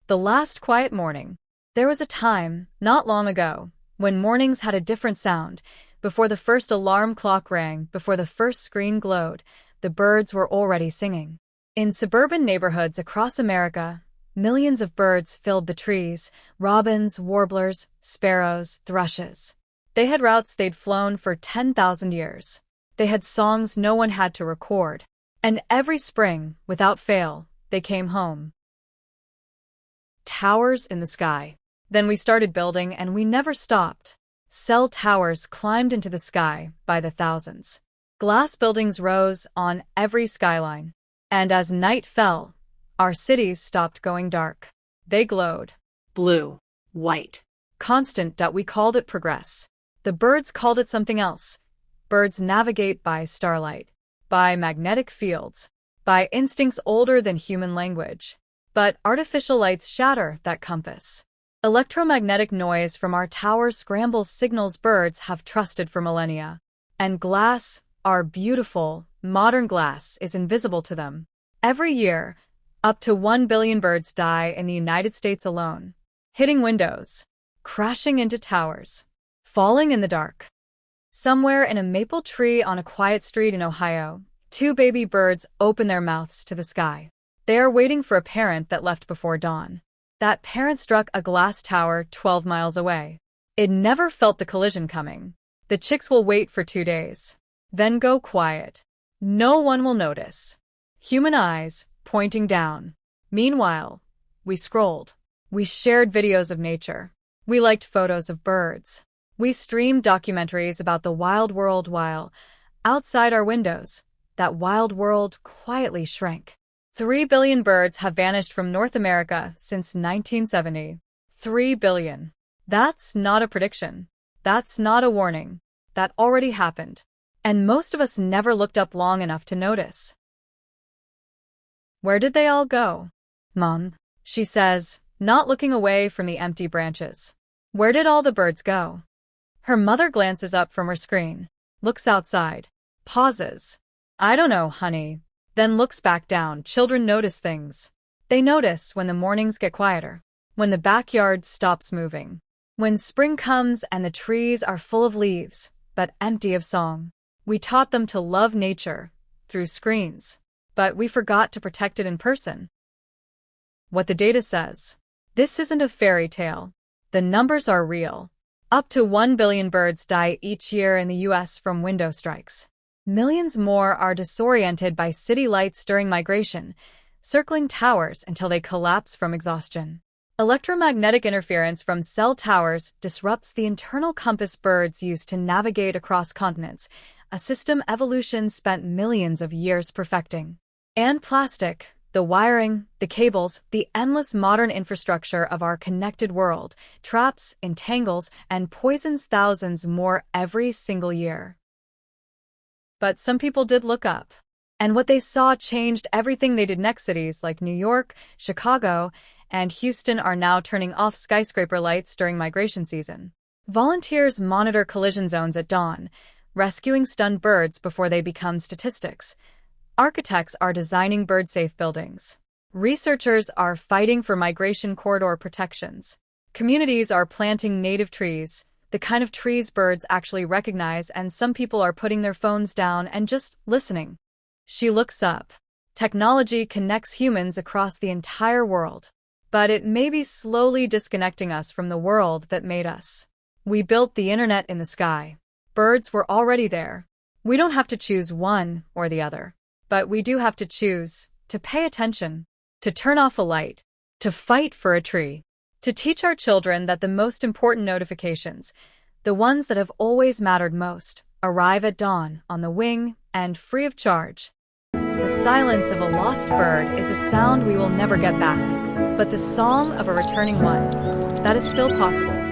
The last quiet morning. There was a time, not long ago, when mornings had a different sound. Before the first alarm clock rang, before the first screen glowed, the birds were already singing. In suburban neighborhoods across America, millions of birds filled the trees: robins, warblers, sparrows, thrushes. They had routes they'd flown for 10,000 years. They had songs no one had to record. And every spring, without fail, they came home. Towers in the sky. Then we started building, and we never stopped. Cell towers climbed into the sky by the thousands. Glass buildings rose on every skyline. And as night fell, our cities stopped going dark. They glowed. Blue. White. Constant. We called it progress. The birds called it something else. Birds navigate by starlight, by magnetic fields, by instincts older than human language. But artificial lights shatter that compass. Electromagnetic noise from our towers scrambles signals birds have trusted for millennia. And glass, our beautiful, modern glass, is invisible to them. Every year, up to 1 billion birds die in the United States alone, hitting windows, crashing into towers, falling in the dark. Somewhere in a maple tree on a quiet street in Ohio, 2 baby birds open their mouths to the sky. They are waiting for a parent that left before dawn. That parent struck a glass tower 12 miles away. It never felt the collision coming. The chicks will wait for 2 days, then go quiet. No one will notice. Human eyes pointing down. Meanwhile, we scrolled. We shared videos of nature. We liked photos of birds. We streamed documentaries about the wild world while, outside our windows, that wild world quietly shrank. 3 billion birds have vanished from North America since 1970. 3 billion. That's not a prediction. That's not a warning. That already happened. And most of us never looked up long enough to notice. Where did they all go? Mom, she says, not looking away from the empty branches. Where did all the birds go? Her mother glances up from her screen, looks outside, pauses. I don't know, honey. Then looks back down. Children notice things. They notice when the mornings get quieter, when the backyard stops moving, when spring comes and the trees are full of leaves, but empty of song. We taught them to love nature through screens, but we forgot to protect it in person. What the data says. This isn't a fairy tale. The numbers are real. Up to 1 billion birds die each year in the U.S. from window strikes. Millions more are disoriented by city lights during migration, circling towers until they collapse from exhaustion. Electromagnetic interference from cell towers disrupts the internal compass birds use to navigate across continents, a system evolution spent millions of years perfecting. And plastic, the wiring, the cables, the endless modern infrastructure of our connected world, traps, entangles, and poisons thousands more every single year. But some people did look up. And what they saw changed everything they did next. Cities like New York, Chicago, and Houston are now turning off skyscraper lights during migration season. Volunteers monitor collision zones at dawn, rescuing stunned birds before they become statistics. Architects are designing bird-safe buildings. Researchers are fighting for migration corridor protections. Communities are planting native trees, the kind of trees birds actually recognize, and some people are putting their phones down and just listening. She looks up. Technology connects humans across the entire world, but it may be slowly disconnecting us from the world that made us. We built the internet in the sky. Birds were already there. We don't have to choose one or the other. But we do have to choose to pay attention, to turn off a light, to fight for a tree, to teach our children that the most important notifications, the ones that have always mattered most, arrive at dawn, on the wing, and free of charge. The silence of a lost bird is a sound we will never get back, but the song of a returning one, that is still possible.